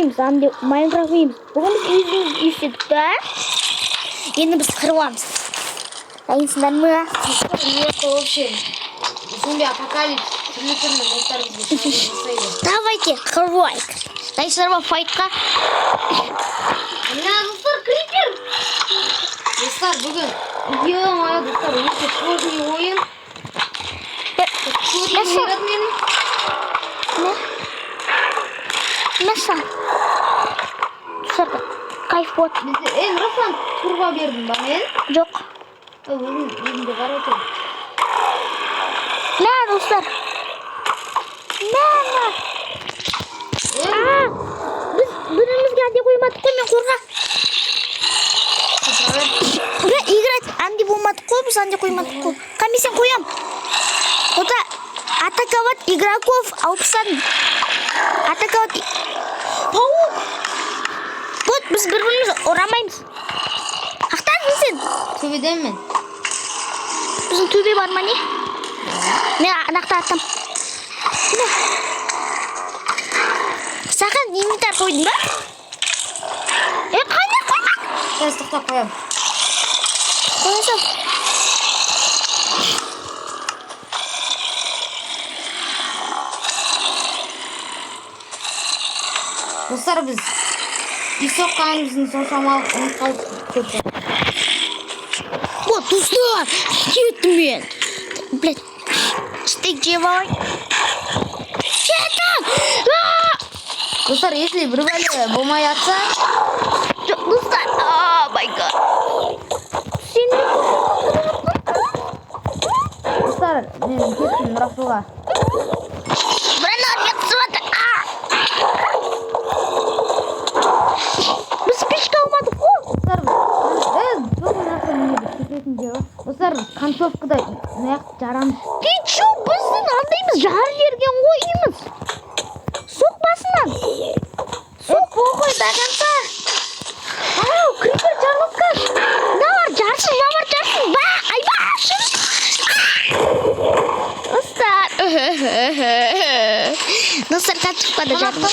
ойнаймыз, анда Майнкрафт ойнаймыз. Бүгін біз өзіміз үйістедік та. Енді біз қыруамыз. Дайынсыңдар ма? Вообще. Зомби апокалипс. Түрлі моттарымызды жасайды. Давайте, қыруайық. Дайынсыңдар ма файтқа? Мына достар, крипер! Достар, бүгін. Е-мое, достар, өте сложный ойын. Мәса. Кайф бот. Руслан турға бердім ба мен? Жоқ. Өзімді қаратым. Мә, достар. Мә. Біз бірімізге әнде қоймадық қой, мен қорға. Играть әнде болмадық қой, біз әнде қоймадық қой. Комиссиян қоям. Ота атаковать игроков алпыстан. Атаковать. Паук. Вот біз бір-бірімізді ұрамаймыз. Қақтан сен? Төбеден мен. Біздің төбе бар ма не? Мен анақта аттым. Сақан инвентар қойдың ба? Қайда қоймақ? Қазір тоқтап қоям. Қойсам. Достар, біз соққанымыздың соншамалық ұмытқалып көпті. Вот, достар, кеттім мен. Блядь, стейк жеп алайын. Кеттім! Достар, если бір бәле болмай атса... Достар, май гад. Сен Достар, мен кеттім Рафуға. Біранар, мен түсіп біз пешка алмадық қой. Достар, концовкада наяқ жарамыз. Ты чё, біздің андаймыз жар жерген ойымыз. Соқ басынан. Соқ қой до конца. Ау, крипер жарылқан. Да бар, жарсын, да бар, жарсын. Ба, айба, шын. Достар. Достар, қачықпады жарым.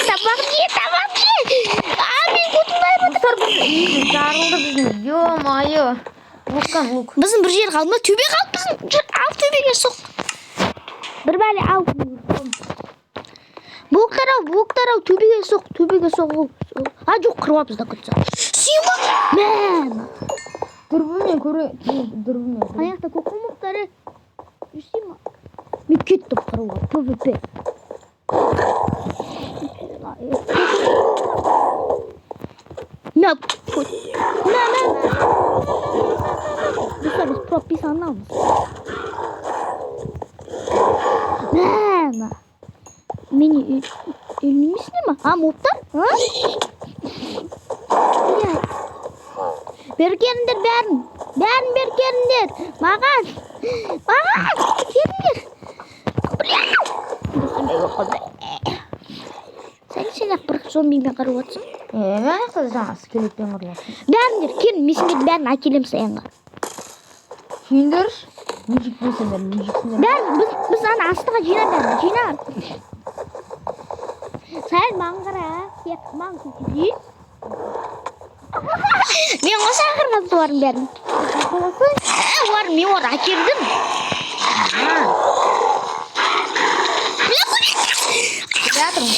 Тамақ не. Мен көтімдайым. Достар, біз жарылды біздің. Ё-майо. Луктан лук. Біздің бір жер қалды ма? Төбе қалды біздің. Ал төбеге соқ. Бір бәлі ал. Блоктар ау, төбеге соқ. Жоқ, қыруапыз да күтсі. Сүйма? Мәм. Дүрбімен көре. Аяқта көкіміқтары. Сүйма? Мен кеттім қыруап. ПВП. Мә. Достар, біз прописанамыз. Мәм. Мені өлмеймесіне ма? Моптар? Беркеріндер бәрін беркеріндер. Маған. Керіндер. Сен ақ бір зомбимен қарып отырсың? Мен ақтады жаңа скелетпен қарып отырсың. Бәріндер, келін, мен сендерді бәрін әкелем саяңға. Сендер? Мүжік бөлсеңдер. Біз ана астыға жина. Сәл маған қара, маған көкізей. Мен осы ақырғазды барын бәрін. Мен оры әкелдім. Келатырым.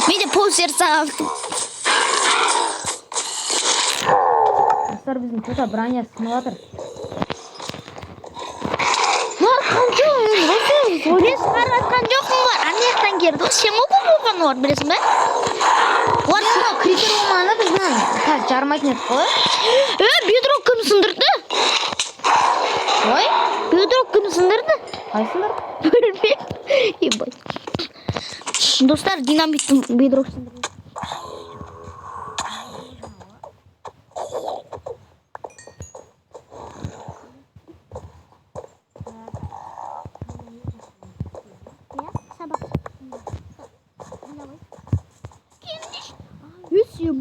Мен де полсерді сағалдым. Достар, біздің тота броня сыныватыр. Мен сығарғатқан жоқым бар. Анаяқтан керді. Сен оғы болған бар, білесің бе? Крипер болмағанда біздің жармайтын еді қой. Бедрок кім сындырды? Ой? Бедрок кім сындырды? Қайсылар? Ебай. Достар, динамиттің бедрок сындырды.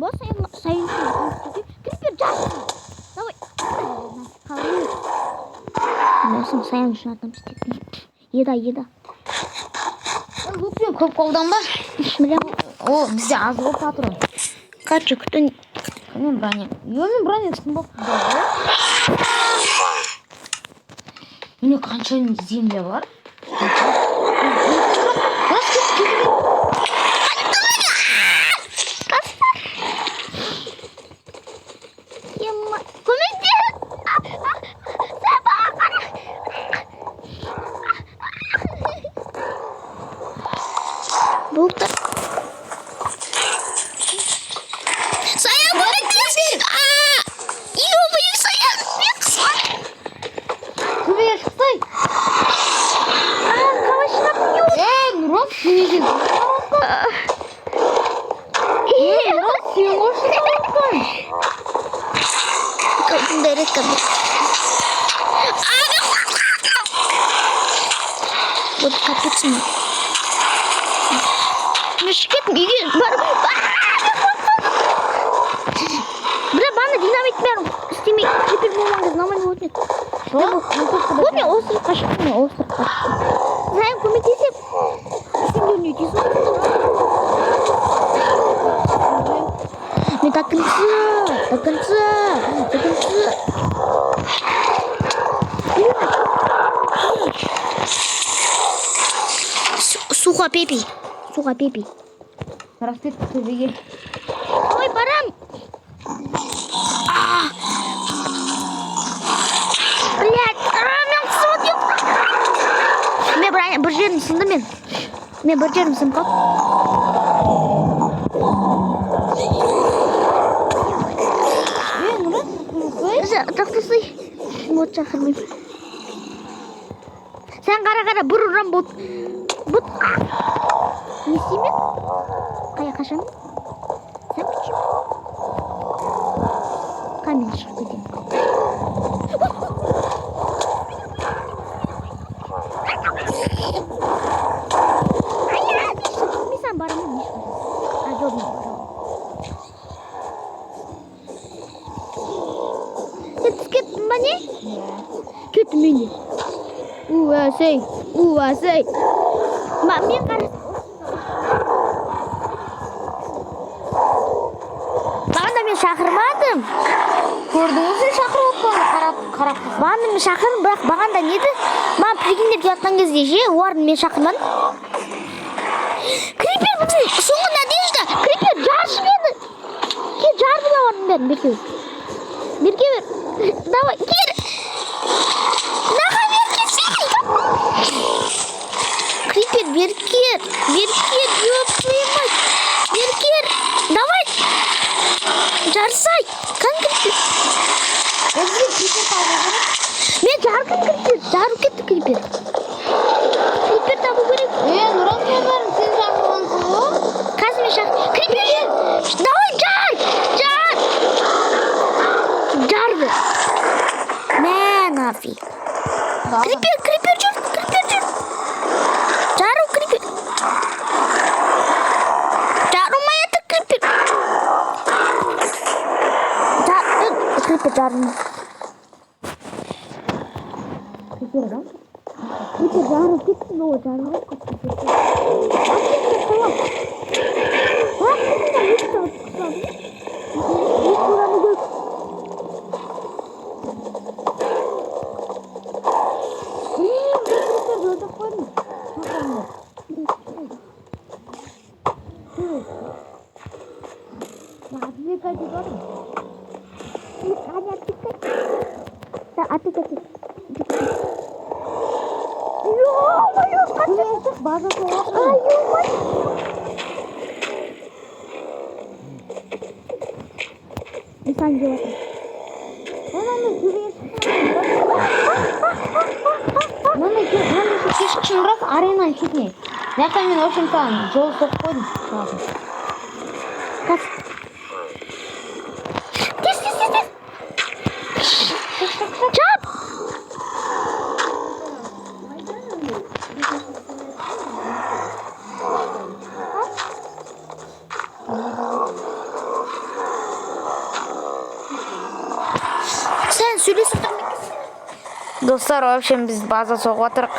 Ба, сайын крипер жасын. Давай. Насың сайын үшін адам істетпейді. Еда. Лукпен көп қолданба. Білем. О, бізде аз ғой патрон. Қанша күтін? Мен броня. Мен броня сынбап да. Міне қанша земля бар? Вот капец мı? Мешкет үйге бар. Бля, бана динамит беру. Істемей, теперь болмаңыз, нормально өтеді. Вот не остров қашық, не остров қашық. Знаем, көмектесіп. Сендер не дейсің? Мен до конца. Суға пепи. Разведка төбеге. Ой, барам. Блядь, мен қысып өтем. Мен бір жерім сынды мен. Мен бір жерім сынып қалды. Тоқтасай. Вот шақырмайым. Сен қара бір ұрам болды. Бұт. Не істеймін? Қая қашамын? Сән күшім? Қамен шығып кетем. Мен сән барамын, не шығып? Жоқ, мен барамын. Сен түс кеттің ба не? Кеттім мен де. Уәсей. Мен қарасым. Бағанда мен шақырмадым. Көрдіңіз бе шақырып қарап. Бағанда мен шақырдым, бірақ бағанда неді? Маған прикиндер келатқан кезде же, олардың мен шақырмадым. Крипер бұның соңғы надежда. Крипер жаршы мені. Кел жарды да орын бердім, берке бер. Давай, кел. Наға берке сен. Крипер, беркер, ёп твою мать. Беркер, давай. Жарсай, қан крипер. Мен жарқын крипер, жарып кетті крипер. Крипер табу керек. Нұран мен барым, сен шақырғансың ғой? Қазір мен крипер, давай жарды. Мә, нафиг. Крипер жүр. Жару крипер. Жарылмай еді крипер. Крипер жарылмай. Крипер жарылып кетті, но жарылмай кетті. Шынырақ аренаны кетіне. Жақта мен өшім саған жол соқ қойдым. Тез. Жап! Сен сөйлесіп тұрмын. Достар, вообще біз база соғып отырық.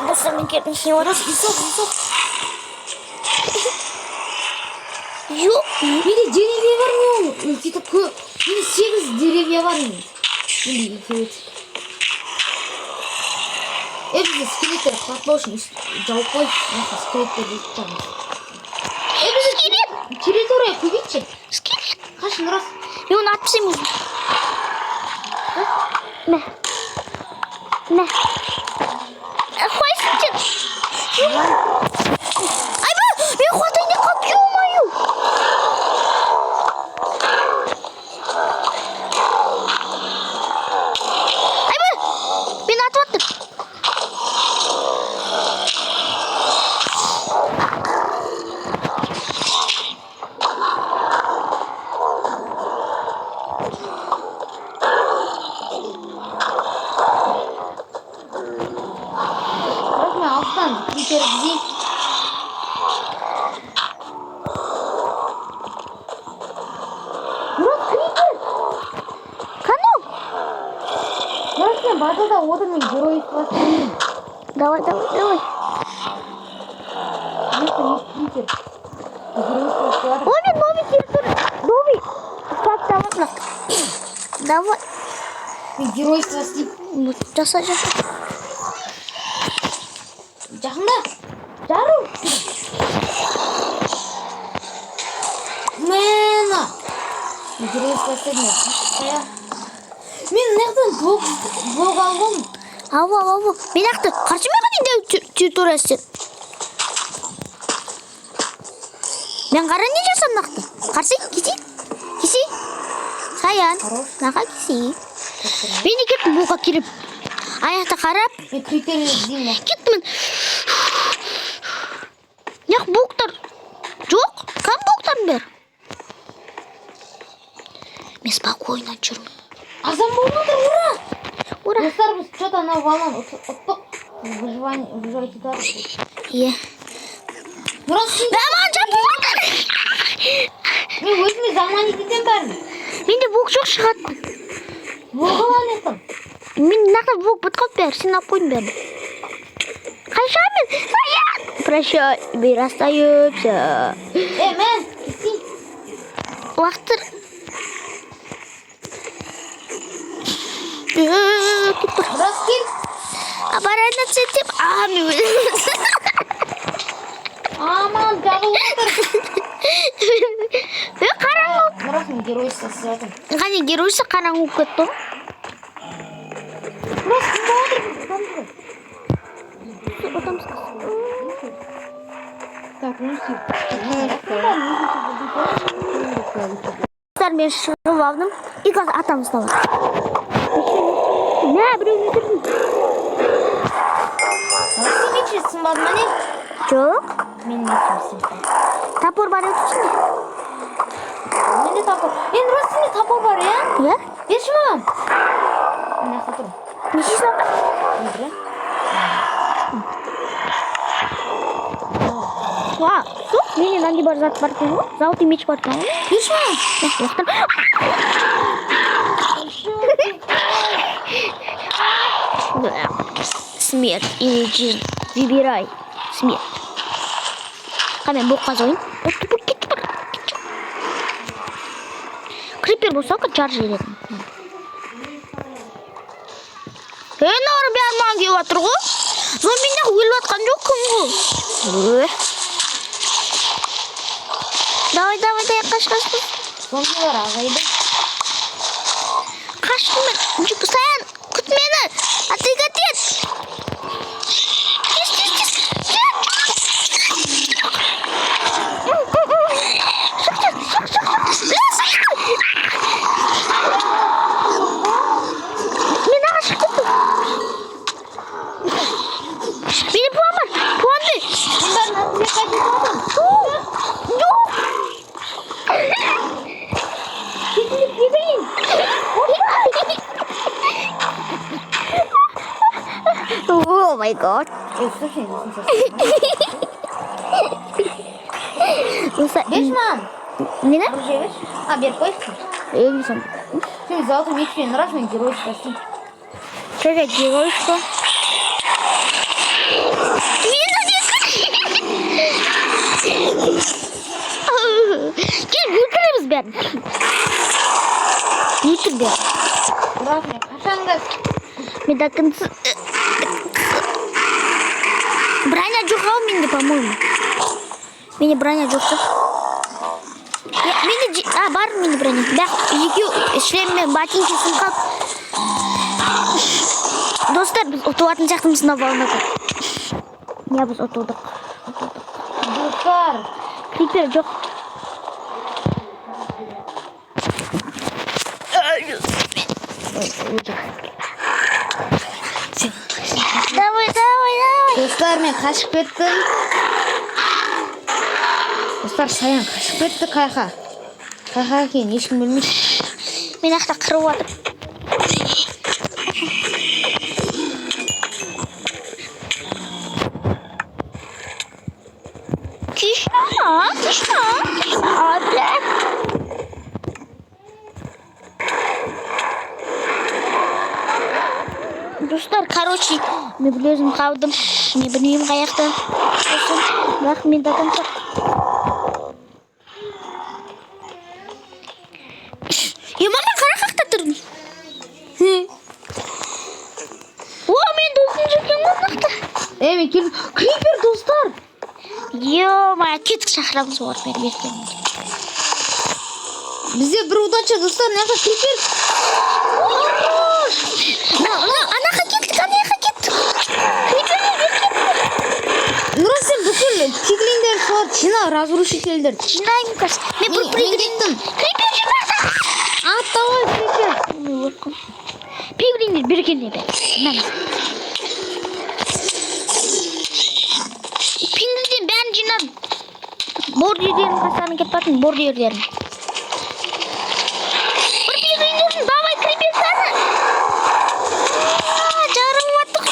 Bosan mikirnya sih orang. Isop. Yuk. Менде деревья бар ма? Сөйтіп көп. Менде 8 деревья бар менде. Менде 2 өтіп. Бізде скелеттер қатпау үшін жауып қой. Скелеттер жетіп тұрмыз. Скелет. Территория көбейтші. Скелет. Қашын рас. Мен оны атып тастаймын. Мә. Қойсын сен. Айба, мен хватайын деп қалып, ё-моё. Айба, мен атып аттым. Мен алыстан крипер іздеймін. Мұрат, крипер! Кану. Мұрат, мен базада одырмен геройствосын. Давай. Мұрат, не крипер? Геройствосын. Ой, мен новый территория. Новый. Давай. Давай. Мен геройство істеймін. Ну, жаса. Жақында. Жару. Мені. Геройство істедім. Мен неғдан блок алғым. Ау. Мен ақты қарсы мен қадейді территориясы. Мен қара не жасам нақты? Қарсы, кесі. Саян. Наға кесі. Мен кеттім блокқа керіп. Аяқта қарап. Мен крипер іздеймін. Кеттім. Яқ блоктар. Жоқ, кам блоктарын бер. Мен спокойно жүрмін. Азам болмады, Ура. Достар, біз что-то на валан ұттық. Выживать етады. Е. Мұрат, сен... Маған жапып отыр. Мен өзіме заман етеден бәрін. Менде блок жоқ шығады. Блок алан еттім. Мен нақты блок бұт қалып бер. Сен алып қойдың бәрін. Қайшамен. Саян. Прощай. Bir остаемся. Мен, кесі. Уақыттыр. Кеттір. Мұрат, кел. Апарайын әтсетіп. Мен Аман, жабыл отыр. Қараңғы. Мұрат, мен геройство істедім. Қане геройсы қараңғы кетті. Мұрат, кім отыр? Так, ну все. Мен шығып алдым. И қазір атам ұсталады. Нә, біреуін өтірдім. Сен мечесің бады ма не? Жоқ. Мен мечесің. Тапор бар өтсің. Менде тапор. Мұрат, сенде тапор бар, я? Иә? Берші маған. Мен ақы тұрым. Нешесін алды? Өндірі. Ва, соқ, менен аңди бар зат бар екен ғой. Зауыт меч бар екен ғой. Берші маған. Смерть или жизнь. Выбирай. Смерть. Мен блокқа зойын. Кетті бір. Крипер болса жар жеретін. Нағыр бәрі маған келіп атыр ғой. Зомбинақ өліп атқан жоқ кім ғой. Давай, қаш. Зомбилар ағайды. Қаштым мен. Саян, күт мені. Атығат ет. Мен аға шықтым. Oh my god. Dur sen. Dostlar. 5 man. Neden? Оружие ver. Ha bir koy. Ölmüşüm. Şimdi zaten hiçbir раз мен герой çıkarsın. Şöyle giriyoruz. Gel götürürüz ben. Götür ben. Bırak ne? Kaçandır. Bir dakika. Броня жоқ ау менде, по-моему. Менде броня жоқ та. Менде бар менде броня. Бірақ екеу шлем мен ботинкасын қалып. Достар, біз ұтылатын сияқтымыз мына волнада. Я біз ұтылдық. Dostlar. Крипер жоқ. Давай. Dostlar men kaçıp kettim. Dostlar sayan kaçıp ketті қайқа. Қайқа екен ешкім білмейді. Мен ақта қырып отыр. Тишина. Бля. Достар, короче, мен білезім қалдым. Не білмеймін қаяқта. Бірақ мен дадым жоқ. Мама қара қақта тұрдым. О, мен достым жүрген қонақта. Мен келдім. Крипер достар. Ё-моё, кетік шақырамыз бар берген. Бізде бір удача достар. Мына жақта крипер. Анаға кеттік. Нұрас сен бүкіл пиглиндер солар жина, разрушительдер. Жинаймын қазір. Мен бір кеттім. Крипер жинады. Давай крипер. Пиглиндер бергенде бе. Пиглиндердің бәрін жинадым. Бордердерін қасаны кеп батын, бордердерін. Бір пиглиндердің давай крипер саны. Жарым аттық.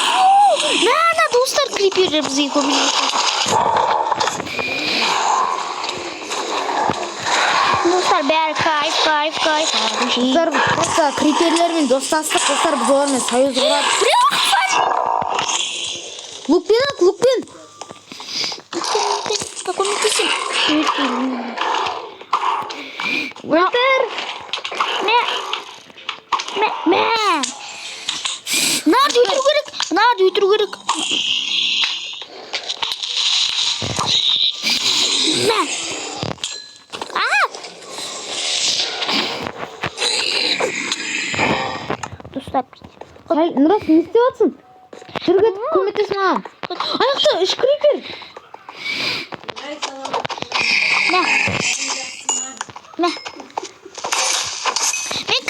Нана достар криперлер бізге көбінесе. Достар бәрі кайф. Достар просто криперлермен достастық достар біз олармен союз құрады. Лукпен. Көмектесін. Өлтір. Мә. Нарды өйтіру керек. Мә. Достар. Нұрас не істеп жатсың? Жүргет көмектес маған. Аяқта 3 крипер. Мә.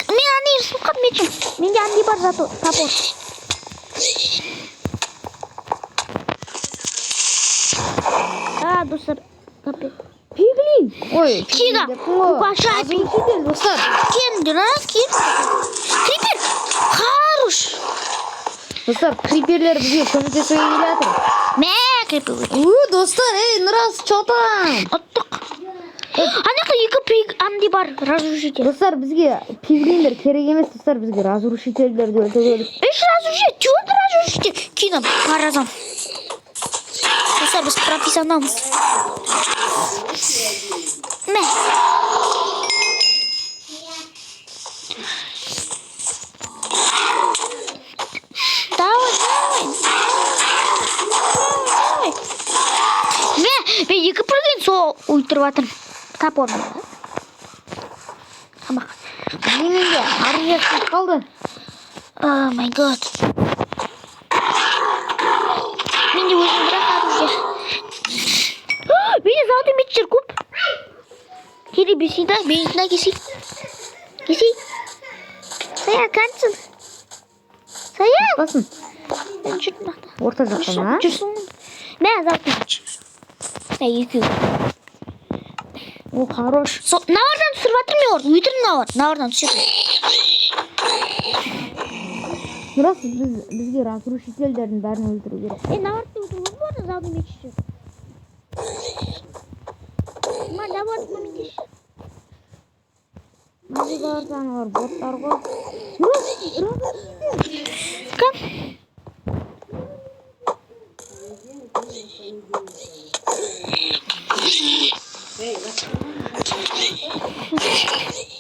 Мен аны ешсұқат мечім. Менде аңди бар зато тапор. Достар. Пиглин. Ой, Кина. Большая пиглин. Достар. Кем. Крипер. Хорош. Достар, криперлер бізге көмектесуге келе жатыр. Мә, крипер. Достар, Нұрас, чотан. Оттық. Анақа екі пиг аңди бар, разрушитель. Достар, бізге пиглиндер керек емес, достар, бізге разрушительдерді өлтірелік. 3 разрушитель, 4 разрушитель. Кино, паразан. Достар, біз профессионалмыз. Мә. Давай. Мен екі бірден сол өлтіріп жатырмын. Тапорым. Қамақ. Менде оружие қалды. О май гад. Менде өзім бірақ оружие. Менде золотой мечтер көп. Кері бесейді, бензина кесей. Сая, қансын? Сая. Басын. Жүрдің бақта. Орта жақта ма? Жүрсің. Мә, золотой меч. Екеу. О, хорош. Навардан түсіріп жатыр мен орын. Өйтірін навардан түсіріп. Рас бізге разрушительдердің бәрін өлтіру керек. Навартты өлтіріп болмады, залды мечші. Наварт мамекеш. Мазигалар саны бар, боттар ғой. Кам?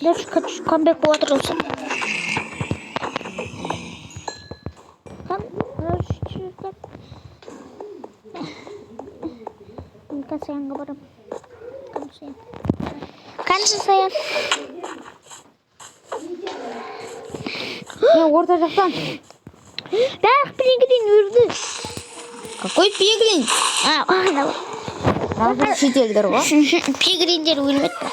Дәш камбек болып отырылсын. Kan sayang kepada kan sayang Орта жақтан. бәрі пилигрин үрді. Какой пиглин? Разрушительдер ғой. Пилигриндер өлмеді.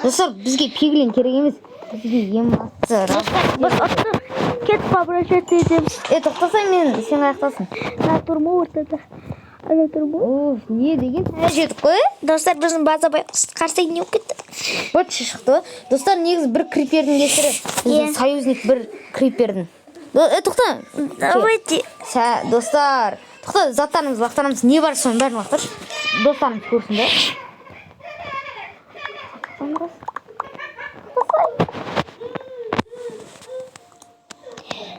Достар, бізге пиглин керек емес. Бізге ем басы. Біз отты кетіп обращаться етеміз. Тоқтасаң мен сен аяқтасын. Тұрма ортада. Ана тұрма. Не деген? Жетіп қой. Достар, біздің база қарсы не болып кетті. Вот шықты. Достар, негізі бір крипердің кесірі. Біздің союзник бір крипердің. Тоқта. Давайте. Достар. Тоқта, заттарымыз, лақтарымыз не бар соның бәрін лақтаршы. Достарымыз көрсін да.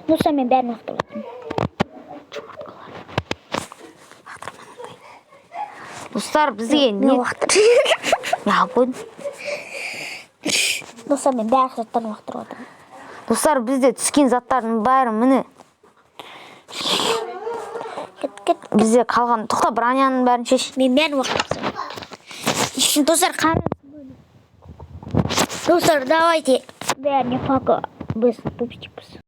Достар, мен бәрін лақтырдым. Достар, бізге не лақтыр? Я қойдым. Достар, мен бәрі заттарын лақтырып отырмын. Достар, бізде түскен заттардың бәрі міне. Кет. Бізде қалған. Тоқта, броняның бәрін шеш. Мен бәрін лақтырдым. Достар, қараңыз. Достар, давайте. Бәріне пока. Біз пупчикпіз.